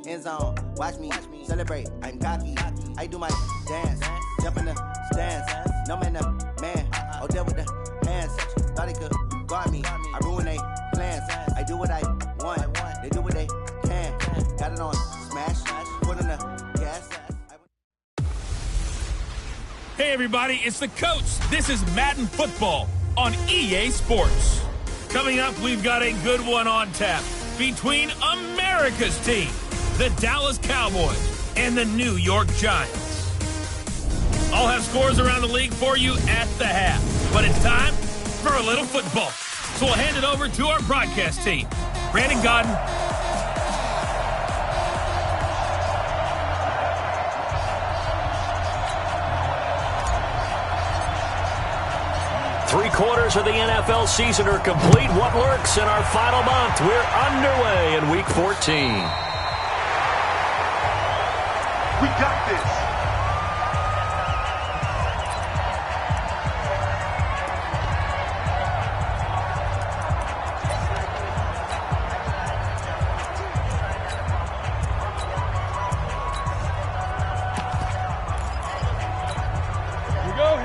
end zone. Watch me celebrate. I'm cocky. I do my dance. Jump in the stands. No man, man. Oh, there with the hands. Thought they could guard me. I ruin they plans. I do what I want. They do what they can. Got it on smash. Put in the gas. Hey everybody, it's the coach. This is Madden Football on EA Sports. Coming up, we've got a good one on tap between America's team, the Dallas Cowboys, and the New York Giants. I'll have scores around the league for you at the half, but it's time for a little football. So we'll hand it over to our broadcast team. Brandon Godden. Three-quarters of the NFL season are complete. What lurks in our final month? We're underway in Week 14. We got this.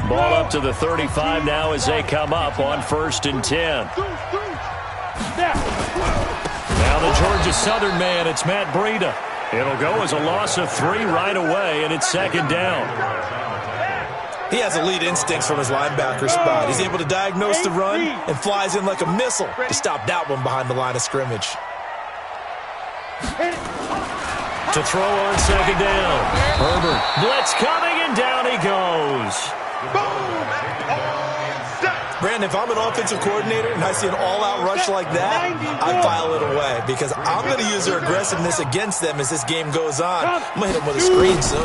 Ball up to the 35 now as they come up on 1st and 10. Now the Georgia Southern man, it's Matt Breida. It'll go as a loss of 3 right away, and it's 2nd down. He has elite instincts from his linebacker spot. He's able to diagnose the run and flies in like a missile to stop that one behind the line of scrimmage. To throw on 2nd down. Herbert, blitz coming, and down he goes. Brandon, if I'm an offensive coordinator and I see an all-out rush like that, I file it away because I'm going to use their aggressiveness against them as this game goes on. I'm going to hit them with a screen soon.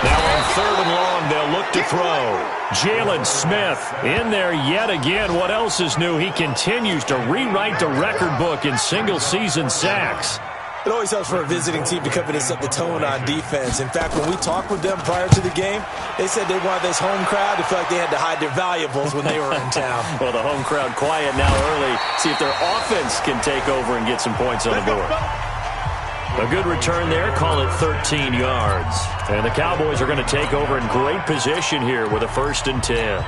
Now on 3rd and long, they'll look to throw. Jalen Smith in there yet again. What else is new? He continues to rewrite the record book in single-season sacks. It always helps for a visiting team to come in and set the tone on defense. In fact, when we talked with them prior to the game, they said they wanted this home crowd to feel like they had to hide their valuables when they were in town. Well, the home crowd quiet now early. See if their offense can take over and get some points on the board. A good return there. Call it 13 yards. And the Cowboys are going to take over in great position here with a 1st and 10.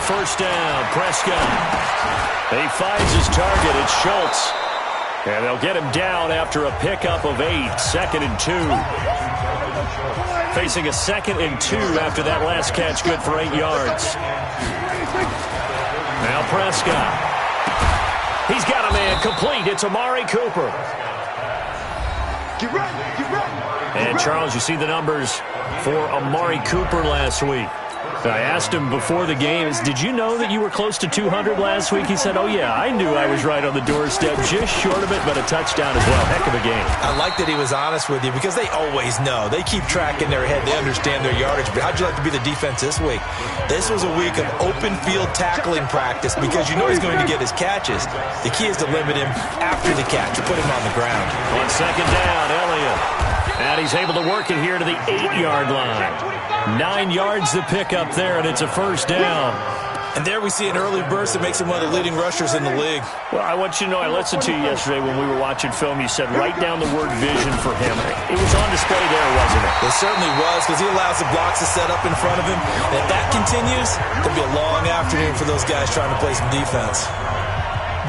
First down, Prescott. He finds his target. It's Schultz. And they'll get him down after a pickup of 8. 2nd and 2. Facing a 2nd and 2 after that last catch. Good for 8 yards. Now Prescott. He's got a man complete. It's Amari Cooper. Get ready, get ready. And Charles, you see the numbers for Amari Cooper last week. I asked him before the game, did you know that you were close to 200 last week? He said, oh, yeah, I knew I was right on the doorstep, just short of it, but a touchdown as well. Heck of a game. I like that he was honest with you because they always know. They keep track in their head. They understand their yardage. But how'd you like to be the defense this week? This was a week of open field tackling practice because you know he's going to get his catches. The key is to limit him after the catch or put him on the ground. On 2nd down, Elliott. And he's able to work it here to the 8-yard line. 9 yards to pick up there, and it's a 1st down. And there we see an early burst that makes him one of the leading rushers in the league. Well, I want you to know, I listened to you yesterday when we were watching film. You said write down the word vision for him. It was on display there, wasn't it? It certainly was because he allows the blocks to set up in front of him. And if that continues, there'll be a long afternoon for those guys trying to play some defense.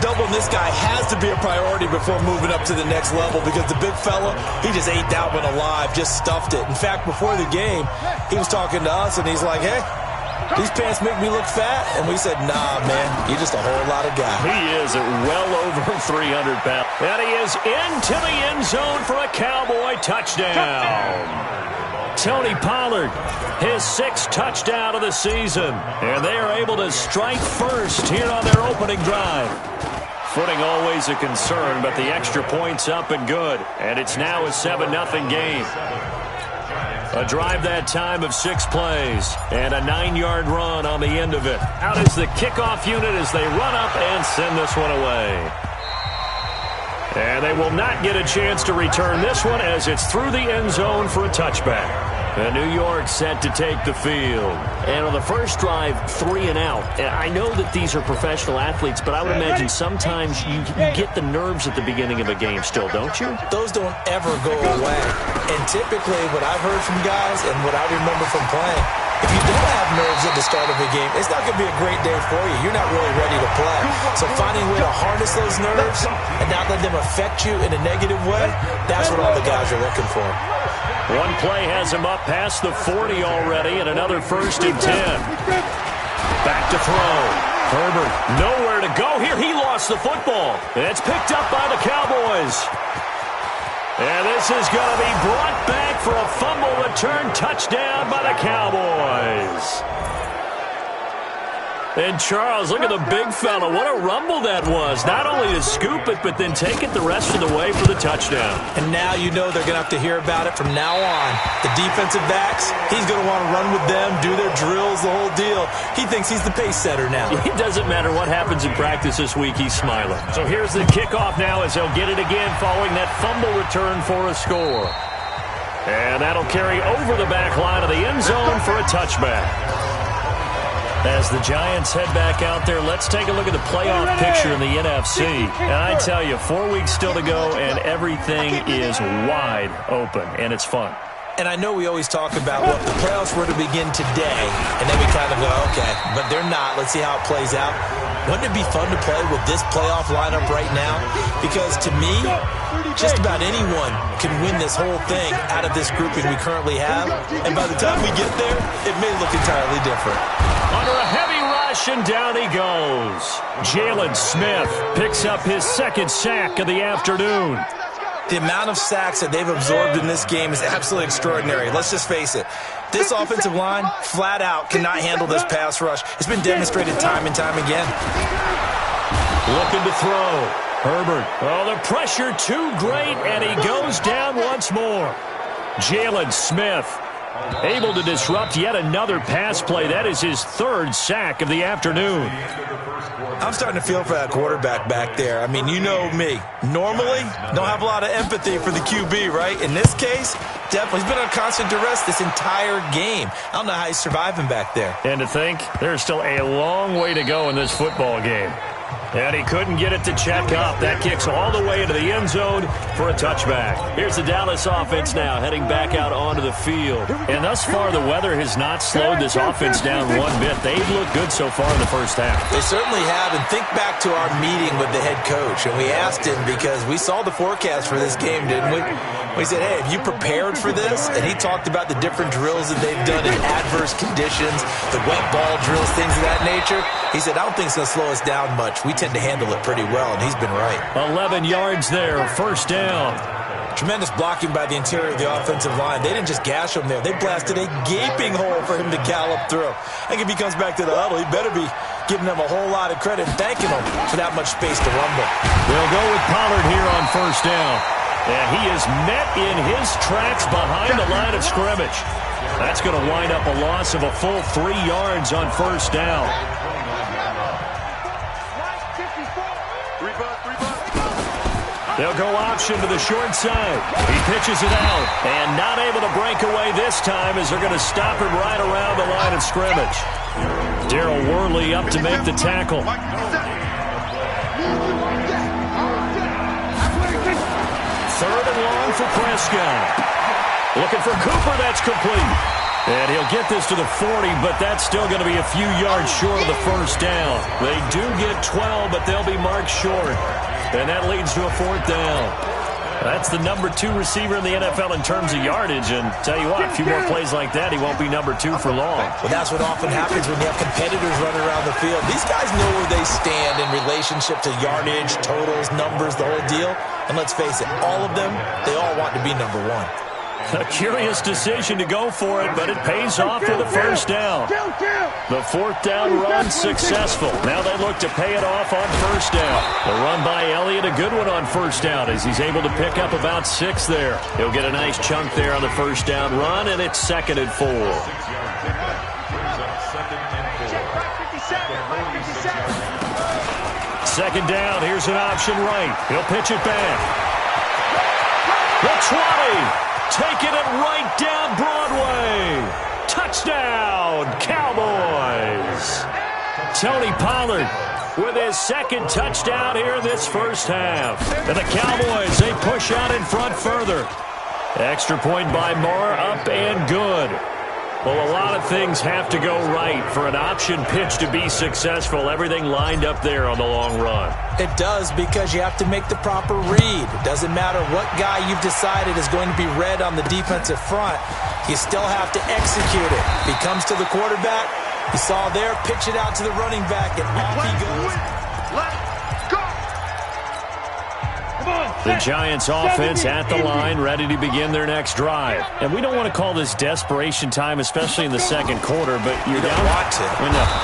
Doubling this guy has to be a priority before moving up to the next level because the big fella, he just ate that one alive, just stuffed it. In fact, before the game, he was talking to us, and he's like, hey, these pants make me look fat. And we said, nah, man, you're just a whole lot of guy. He is at well over 300 pounds. And he is into the end zone for a Cowboy touchdown. Tony Pollard, his 6th touchdown of the season. And they are able to strike first here on their opening drive. Footing always a concern, but the extra point's up and good. And it's now a 7-0 game. A drive that time of 6 plays. And a 9-yard run on the end of it. Out is the kickoff unit as they run up and send this one away. And they will not get a chance to return this one as it's through the end zone for a touchback. And New York set to take the field. And on the first drive, 3 and out. And I know that these are professional athletes, but I would imagine sometimes you get the nerves at the beginning of a game still, don't you? Those don't ever go away. And typically what I've heard from guys and what I remember from playing, if you don't have nerves at the start of a game, it's not going to be a great day for you. You're not really ready to play. So finding a way to harness those nerves and not let them affect you in a negative way, that's what all the guys are looking for. One play has him up past the 40 already, and another 1st and 10. Back to throw. Herbert, nowhere to go here. He lost the football. It's picked up by the Cowboys. And this is going to be brought back for a fumble return touchdown by the Cowboys. And Charles, look at the big fella. What a rumble that was. Not only to scoop it, but then take it the rest of the way for the touchdown. And now you know they're going to have to hear about it from now on. The defensive backs, he's going to want to run with them, do their drills, the whole deal. He thinks he's the pace setter now. It doesn't matter what happens in practice this week, he's smiling. So here's the kickoff now as they'll get it again following that fumble return for a score. And that'll carry over the back line of the end zone for a touchback. As the Giants head back out there, let's take a look at the playoff picture in the NFC. And I tell you, 4 weeks still to go, and everything is wide open, and it's fun. And I know we always talk about, well, if the playoffs were to begin today, and then we kind of go, okay, but they're not. Let's see how it plays out. Wouldn't it be fun to play with this playoff lineup right now? Because to me, just about anyone can win this whole thing out of this grouping we currently have. And by the time we get there, it may look entirely different. Under a heavy rush, and down he goes. Jalen Smith picks up his 2nd sack of the afternoon. The amount of sacks that they've absorbed in this game is absolutely extraordinary. Let's just face it. This offensive line, flat out, cannot handle this pass rush. It's been demonstrated time and time again. Looking to throw. Herbert. Oh, the pressure too great, and he goes down once more. Jalen Smith able to disrupt yet another pass play. That is his 3rd sack of the afternoon. I'm starting to feel for that quarterback back there. I mean, you know me. Normally, don't have a lot of empathy for the QB, right? In this case, definitely. He's been on constant duress this entire game. I don't know how he's surviving back there. And to think, there's still a long way to go in this football game. And he couldn't get it to check up. That kicks all the way into the end zone for a touchback. Here's the Dallas offense now heading back out onto the field. And thus far, the weather has not slowed this offense down one bit. They've looked good so far in the first half. They certainly have. And think back to our meeting with the head coach. And we asked him, because we saw the forecast for this game, didn't we? We said, hey, have you prepared for this? And he talked about the different drills that they've done in adverse conditions, the wet ball drills, things of that nature. He said, I don't think it's going to slow us down much. We tend to handle it pretty well, and he's been right. 11 yards there, 1st down. Tremendous blocking by the interior of the offensive line. They didn't just gash him there. They blasted a gaping hole for him to gallop through. I think if he comes back to the huddle, he better be giving them a whole lot of credit and thanking them for that much space to rumble. They'll go with Pollard here on 1st down. And he is met in his tracks behind the line of scrimmage. That's going to wind up a loss of a full 3 yards on 1st down. They'll go option to the short side. He pitches it out, and not able to break away this time as they're going to stop him right around the line of scrimmage. Darryl Worley up to make the tackle. 3rd and long for Prescott. Looking for Cooper, that's complete. And he'll get this to the 40, but that's still going to be a few yards short of the 1st down. They do get 12, but they'll be marked short. And that leads to a 4th down. That's the number 2 receiver in the NFL in terms of yardage. And tell you what, a few more plays like that, he won't be number 2 for long. Well, that's what often happens when you have competitors running around the field. These guys know where they stand in relationship to yardage, totals, numbers, the whole deal. And let's face it, all of them, they all want to be number 1. A curious decision to go for it, but it pays off for the 1st down. The 4th down run successful. Now they look to pay it off on 1st down. The run by Elliott, a good one on 1st down as he's able to pick up about 6 there. He'll get a nice chunk there on the 1st down run, and it's 2nd and 4. 2nd down, here's an option right. He'll pitch it back. The 20. Taking it right down Broadway. Touchdown, Cowboys. Tony Pollard with his second touchdown here in this first half. And the Cowboys, they push out in front further. Extra point by Moore, up and good. Well, a lot of things have to go right for an option pitch to be successful. Everything lined up there on the long run. It does, because you have to make the proper read. It doesn't matter what guy you've decided is going to be read on the defensive front. You still have to execute it. He comes to the quarterback. You saw there, pitch it out to the running back, and off he goes. Let's go. The Giants offense at the line, ready to begin their next drive. And we don't want to call this desperation time, especially in the second quarter, but you don't want to.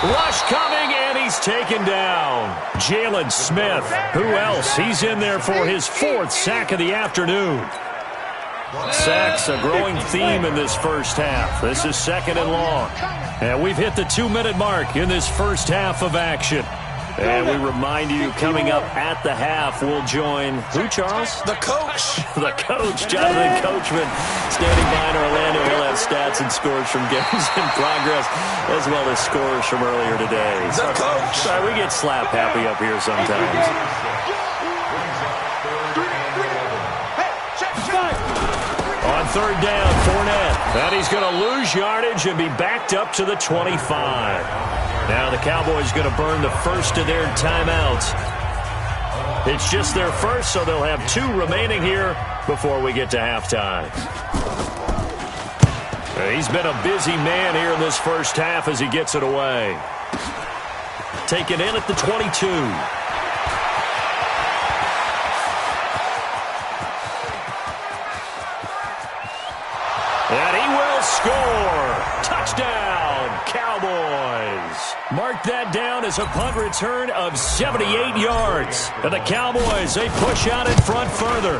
Rush coming, and he's taken down. Jalen Smith. Who else? He's in there for his fourth sack of the afternoon. Sacks, a growing theme in this first half. This is second and long. And we've hit the 2-minute mark in this first half of action. And we remind you, coming up at the half, we'll join, who, Charles? The coach. The coach, Jonathan Coachman, standing by in Orlando. He'll have stats and scores from games in progress, as well as scores from earlier today. The coach. Sorry, we get slap happy up here sometimes. On third down, Fournette. And he's going to lose yardage and be backed up to the 25. Now the Cowboys going to burn the first of their timeouts. It's just their first, so they'll have 2 remaining here before we get to halftime. He's been a busy man here in this first half as he gets it away. Taken in at the 22. And he will score. Touchdown, Cowboys. Mark that down as a punt return of 78 yards. And the Cowboys, they push out in front further.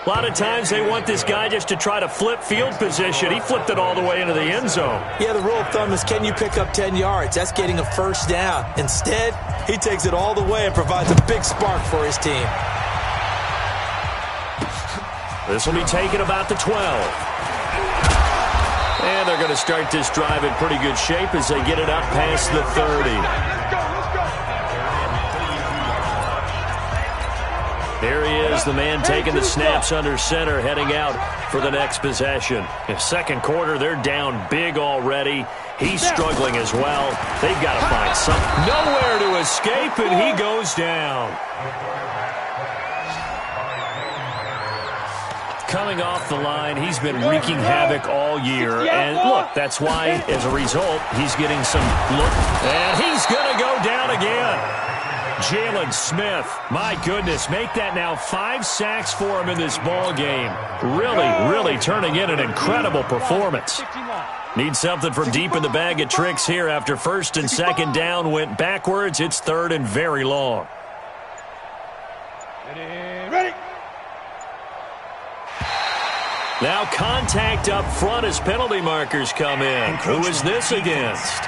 A lot of times they want this guy just to try to flip field position. He flipped it all the way into the end zone. Yeah, the rule of thumb is, can you pick up 10 yards? That's getting a first down. Instead, he takes it all the way and provides a big spark for his team. This will be taken about the 12. And they're going to start this drive in pretty good shape as they get it up past the 30. Here he is, the man taking the snaps under center, heading out for the next possession. In second quarter, they're down big already. He's struggling as well. They've got to find something. Nowhere to escape, and he goes down. Coming off the line, he's been wreaking havoc all year. And look, that's why, as a result, he's getting some look. And he's going to go down again. Jalen Smith, my goodness, make that now 5 sacks for him in this ball game. Really turning in an incredible performance. Needs something from deep in the bag of tricks here after first and second down went backwards. It's third and very long. Ready. Now contact up front as penalty markers come in. Who is this against?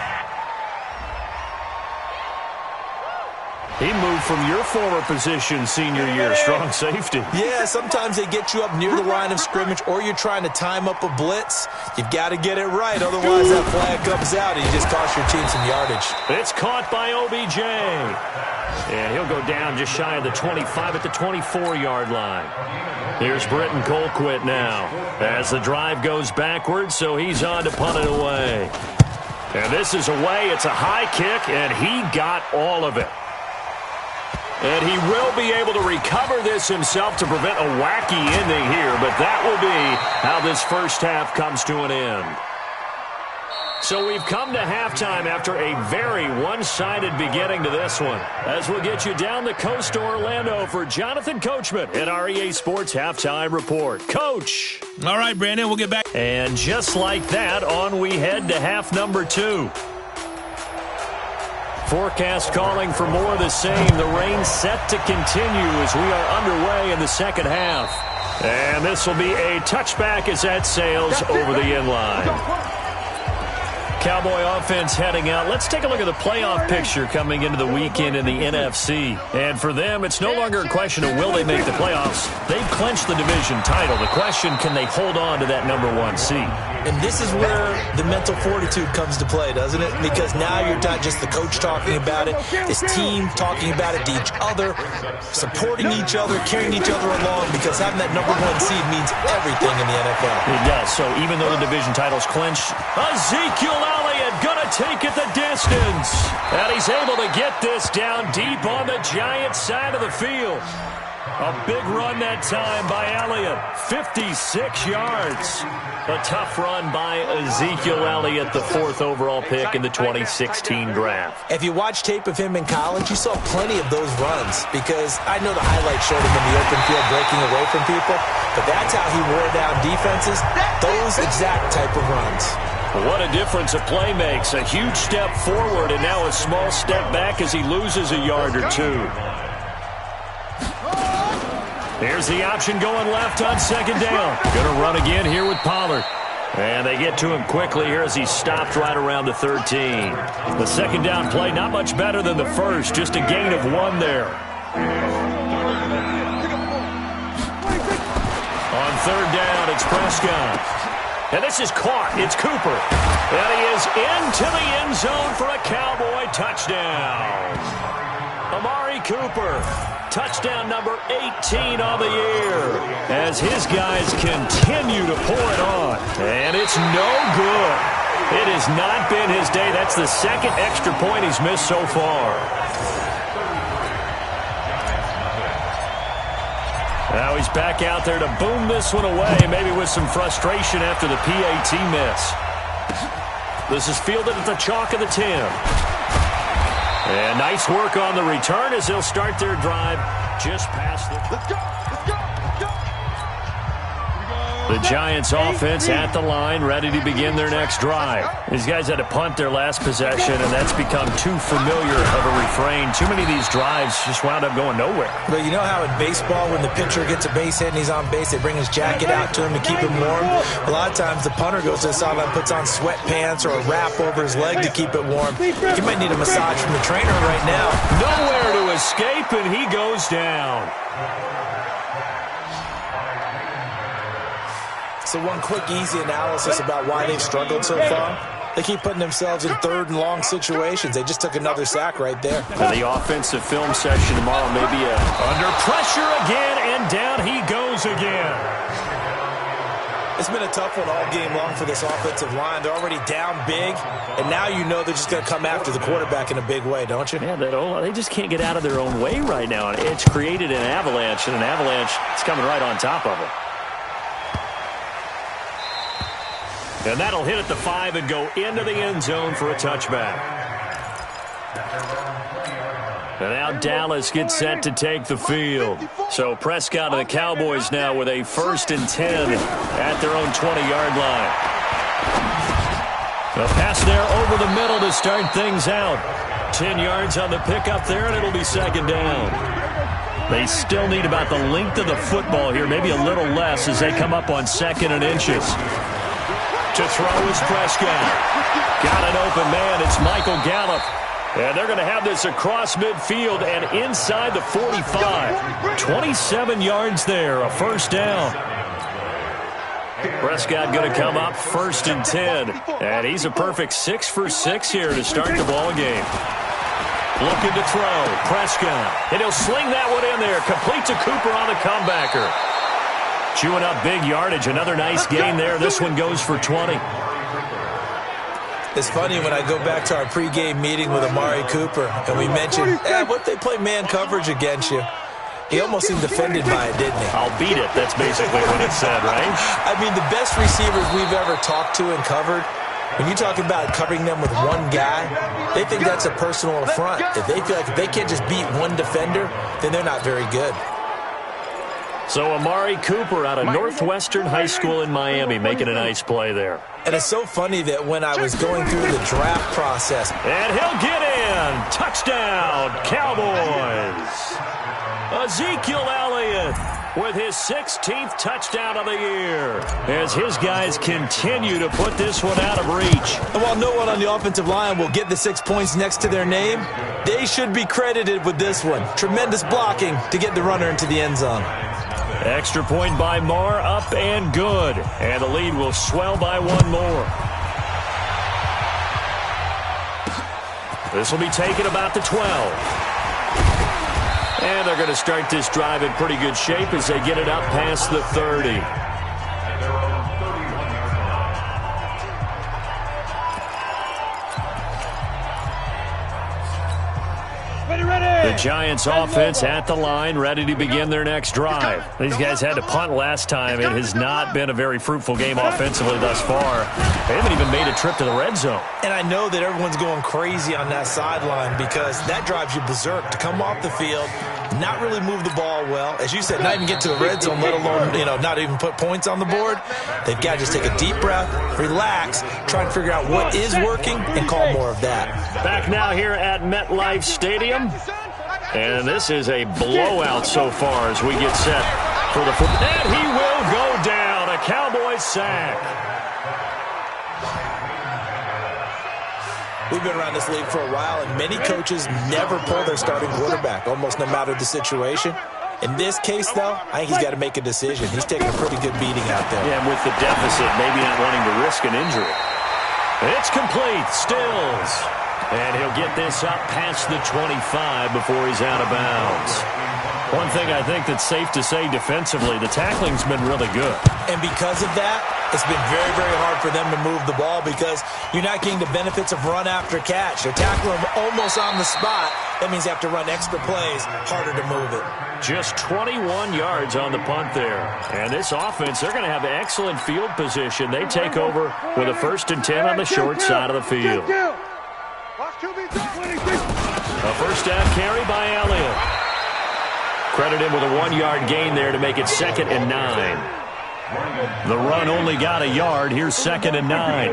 He moved from your former position senior year, strong safety. Yeah, sometimes they get you up near the line of scrimmage, or you're trying to time up a blitz. You've got to get it right, otherwise that flag comes out and you just cost your team some yardage. It's caught by OBJ. And he'll go down just shy of the 25 at the 24-yard line. Here's Britton Colquitt now as the drive goes backwards, so he's on to punt it away. And this is away. It's a high kick, and he got all of it. And he will be able to recover this himself to prevent a wacky ending here, but that will be how this first half comes to an end. So we've come to halftime after a very one-sided beginning to this one. As we'll get you down the coast to Orlando for Jonathan Coachman at our EA Sports Halftime Report. Coach. All right, Brandon, we'll get back. And just like that, on we head to half number 2. Forecast calling for more of the same. The rain set to continue as we are underway in the second half. And this will be a touchback as that sails over the end line. Cowboy offense heading out. Let's take a look at the playoff picture coming into the weekend in the NFC. And for them, it's no longer a question of will they make the playoffs. They've clinched the division title. The question, can they hold on to that #1 seed? And this is where the mental fortitude comes to play, doesn't it? Because now you're not just the coach talking about it, this team talking about it to each other, supporting each other, carrying each other along, because having that #1 seed means everything in the NFL. It does. So even though the division title's clinched, Ezekiel Elliott gonna take it the distance. And he's able to get this down deep on the Giants side of the field. A big run that time by Elliott. 56 yards. A tough run by Ezekiel Elliott, the 4th overall pick in the 2016 draft. If you watch tape of him in college, you saw plenty of those runs, because I know the highlights showed him in the open field breaking away from people, but that's how he wore down defenses, those exact type of runs. What a difference a play makes. A huge step forward and now a small step back as he loses a yard or two. Here's the option going left on 2nd down. Going to run again here with Pollard. And they get to him quickly here as he stopped right around the 13. The 2nd down play not much better than the first, just a gain of 1 there. On 3rd down, it's Prescott. And this is caught. It's Cooper. And he is into the end zone for a Cowboy touchdown. Amari Cooper. Touchdown number 18 on the year as his guys continue to pour it on. And it's no good. It has not been his day. That's the 2nd extra point he's missed so far. Now he's back out there to boom this one away, maybe with some frustration after the PAT miss. This is fielded at the chalk of the 10. And nice work on the return as they'll start their drive just past the... Let's go! Let's go! Let's go! The Giants offense at the line, ready to begin their next drive. These guys had to punt their last possession, and that's become too familiar of a refrain. Too many of these drives just wound up going nowhere. But you know how in baseball, when the pitcher gets a base hit and he's on base, they bring his jacket out to him to keep him warm? A lot of times the punter goes to the sideline, puts on sweatpants or a wrap over his leg to keep it warm. You might need a massage from the trainer right now. Nowhere to escape, and he goes down. So one quick, easy analysis about why they've struggled so far. They keep putting themselves in 3rd and long situations. They just took another sack right there. And the offensive film session tomorrow may be under pressure again, and down he goes again. It's been a tough one all game long for this offensive line. They're already down big, and now you know they're just going to come after the quarterback in a big way, don't you? Yeah, they just can't get out of their own way right now. It's created an avalanche, and an avalanche is coming right on top of them. And that'll hit at the 5 and go into the end zone for a touchback. And now Dallas gets set to take the field. So Prescott and the Cowboys now with a 1st and 10 at their own 20-yard line. A pass there over the middle to start things out. 10 yards on the pickup there, and it'll be 2nd down. They still need about the length of the football here, maybe a little less as they come up on 2nd and inches. To throw is Prescott. Got an open man. It's Michael Gallup. And they're going to have this across midfield and inside the 45. 27 yards there, a 1st down. Prescott going to come up 1st and 10. And he's a perfect 6 for 6 here to start the ball game. Looking to throw. Prescott. And he'll sling that one in there. Complete to Cooper on the comebacker. Chewing up big yardage. Another nice gain there. This one goes for 20. It's funny when I go back to our pregame meeting with Amari Cooper, and we mentioned, what if they play man coverage against you? He almost seemed offended by it, didn't he? I'll beat it. That's basically what it said, right? I mean, the best receivers we've ever talked to and covered, when you talk about covering them with one guy, they think that's a personal affront. If they feel like if they can't just beat one defender, then they're not very good. So Amari Cooper out of Northwestern High School in Miami making a nice play there. And it's so funny that when I was going through the draft process. And he'll get in. Touchdown, Cowboys. Ezekiel Elliott with his 16th touchdown of the year as his guys continue to put this one out of reach. And while no one on the offensive line will get the 6 points next to their name, they should be credited with this one. Tremendous blocking to get the runner into the end zone. Extra point by Marr, up and good. And the lead will swell by one more. This will be taken about the 12. And they're going to start this drive in pretty good shape as they get it up past the 30. The Giants offense at the line, ready to begin their next drive. These guys had to punt last time. It has not been a very fruitful game offensively thus far. They haven't even made a trip to the red zone. And I know that everyone's going crazy on that sideline because that drives you berserk to come off the field, not really move the ball well. As you said, not even get to the red zone, let alone, not even put points on the board. They've got to just take a deep breath, relax, try and figure out what is working, and call more of that. Back now here at MetLife Stadium. And this is a blowout so far as we get set for the football. And he will go down. A Cowboys sack. We've been around this league for a while, and many coaches never pull their starting quarterback, almost no matter the situation. In this case, though, I think he's got to make a decision. He's taking a pretty good beating out there. Yeah, and with the deficit, maybe not wanting to risk an injury. It's complete. Stills. And he'll get this up past the 25 before he's out of bounds. One thing I think that's safe to say defensively, the tackling's been really good. And because of that, it's been very, very hard for them to move the ball because you're not getting the benefits of run after catch. They're tackling them almost on the spot. That means you have to run extra plays, harder to move it. Just 21 yards on the punt there. And this offense, they're going to have excellent field position. They take over with a 1st and 10 on the short side of the field. A first down carry by Elliott. Credit him with a 1-yard gain there to make it 2nd and 9. The run only got a yard. Here's 2nd and 9.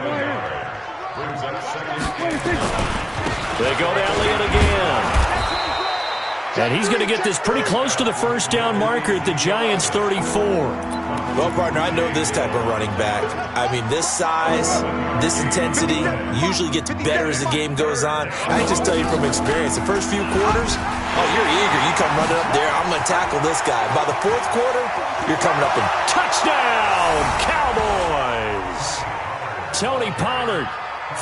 They go to Elliott again. And he's going to get this pretty close to the first down marker at the Giants' 34. Well, partner, I know this type of running back. I mean, this size, this intensity usually gets better as the game goes on. I can just tell you from experience, the first few quarters, you're eager. You come running up there, I'm going to tackle this guy. By the 4th quarter, you're coming up and touchdown, Cowboys! Tony Pollard,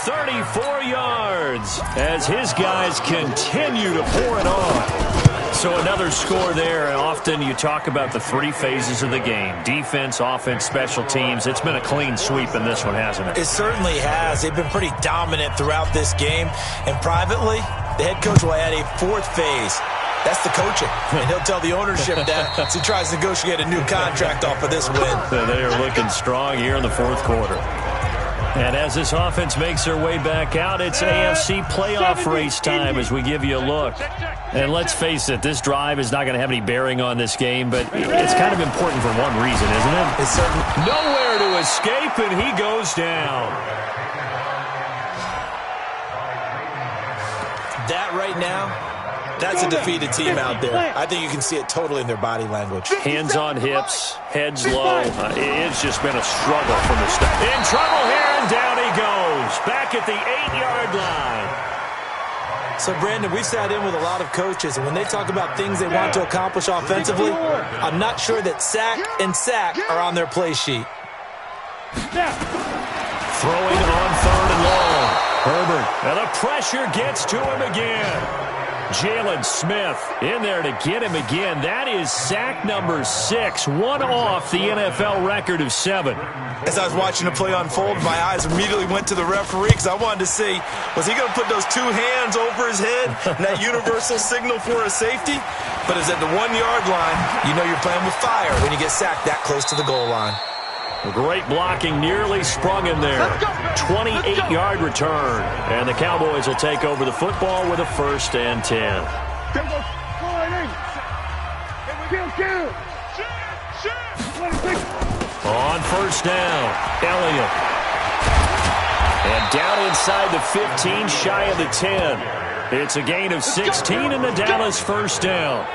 34 yards as his guys continue to pour it on. So another score there, and often you talk about the 3 phases of the game. Defense, offense, special teams. It's been a clean sweep in this one, hasn't it? It certainly has. They've been pretty dominant throughout this game. And privately, the head coach will add a 4th phase. That's the coaching. And he'll tell the ownership that as he tries to negotiate a new contract off of this win. They are looking strong here in the 4th quarter. And as this offense makes their way back out, it's AFC playoff race time as we give you a look. And let's face it, this drive is not going to have any bearing on this game, but it's kind of important for one reason, isn't it? It's certainly nowhere to escape, and he goes down. That right now, that's a defeated team out there. I think you can see it totally in their body language. Hands on hips, heads low. It's just been a struggle from the start. In trouble here, and down he goes. Back at the 8-yard line. So, Brandon, we've sat in with a lot of coaches, and when they talk about things they want to accomplish offensively, I'm not sure that sack and sack are on their play sheet. Throwing on 3rd and long. Herbert. And the pressure gets to him again. Jalen Smith in there to get him again. That is sack number 6, one off the NFL record of 7. As I was watching the play unfold, my eyes immediately went to the referee because I wanted to see, was he going to put those 2 hands over his head and that universal signal for a safety? But it's at the 1-yard line. You know you're playing with fire when you get sacked that close to the goal line. Great blocking, nearly sprung him there. 28-yard return. And the Cowboys will take over the football with a 1st and 10. On 1st down, Elliott. And down inside the 15, shy of the 10. It's a gain of 16 in the Dallas 1st down.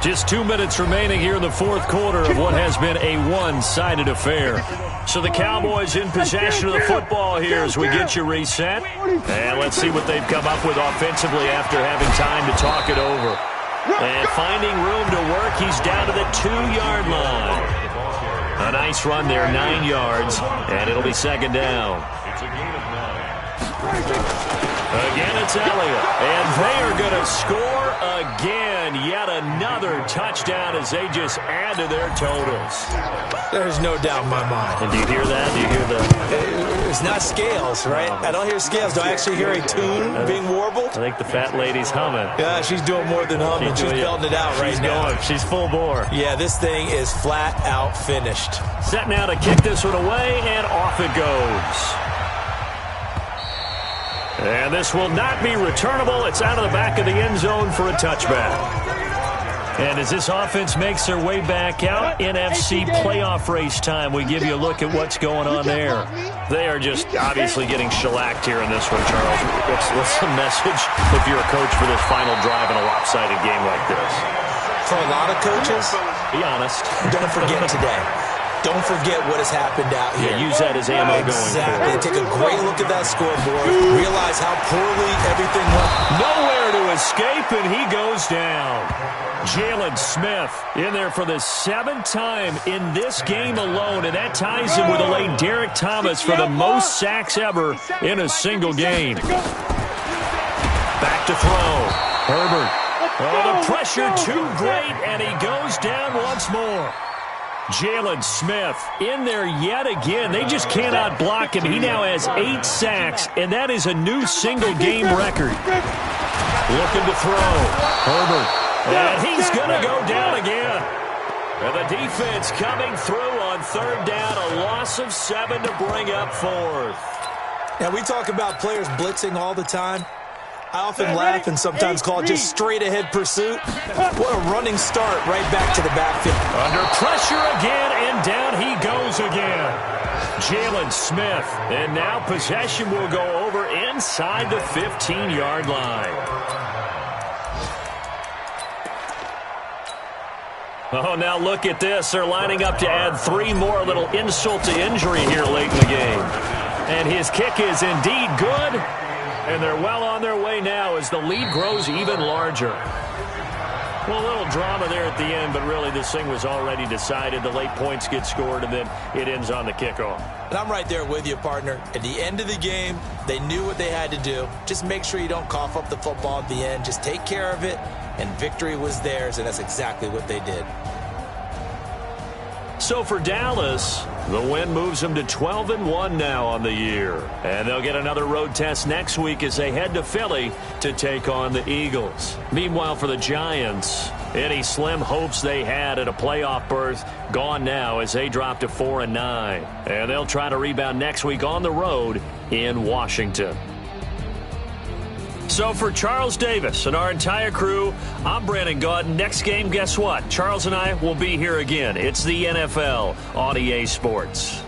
Just 2 minutes remaining here in the fourth quarter of what has been a one-sided affair. So the Cowboys in possession of the football here as we get you reset. And let's see what they've come up with offensively after having time to talk it over. And finding room to work, he's down to the 2-yard line. A nice run there, 9 yards, and it'll be second down. Again, it's Elliott, and they are going to score again. Yet another touchdown as they just add to their totals. There's no doubt in my mind. And do you hear that? Do you hear the... It's not scales, right? I don't hear scales. Do I actually hear a tune being warbled? I think the fat lady's humming. Yeah, she's doing more than humming. She's belting it out right now. She's full bore. Yeah, this thing is flat out finished. Set now to kick this one away, and off it goes. And this will not be returnable. It's out of the back of the end zone for a touchback. And as this offense makes their way back out, NFC playoff race time, we give you a look at what's going on there. They are just obviously getting shellacked here in this one, Charles. What's the message if you're a coach for this final drive in a lopsided game like this? For a lot of coaches, be honest. Don't forget today. Don't forget what has happened out here. Yeah, use that as ammo going forward. Take a great look at that scoreboard. Realize how poorly everything went. Nowhere to escape, and he goes down. Jalen Smith in there for the 7th time in this game alone, and that ties him with the late Derek Thomas for the most sacks ever in a single game. Back to throw. Herbert. Oh, the pressure too great, and he goes down once more. Jalen Smith in there yet again. They just cannot block him. He now has 8 sacks, and that is a new single-game record. Looking to throw. Herbert. And he's going to go down again. And the defense coming through on third down. A loss of 7 to bring up fourth. Now, we talk about players blitzing all the time. I often laugh and sometimes call it just straight-ahead pursuit. What a running start right back to the backfield. Under pressure again, and down he goes again. Jalen Smith, and now possession will go over inside the 15-yard line. Oh, now look at this. They're lining up to add 3 more, little insult to injury here late in the game. And his kick is indeed good. And they're well on their way now as the lead grows even larger. Well, a little drama there at the end, but really this thing was already decided. The late points get scored, and then it ends on the kickoff. And I'm right there with you, partner. At the end of the game, they knew what they had to do. Just make sure you don't cough up the football at the end. Just take care of it, and victory was theirs, and that's exactly what they did. So for Dallas, the win moves them to 12-1 now on the year. And they'll get another road test next week as they head to Philly to take on the Eagles. Meanwhile, for the Giants, any slim hopes they had at a playoff berth gone now as they drop to 4-9. And they'll try to rebound next week on the road in Washington. So for Charles Davis and our entire crew, I'm Brandon Gaudin. Next game, guess what? Charles and I will be here again. It's the NFL on EA Sports.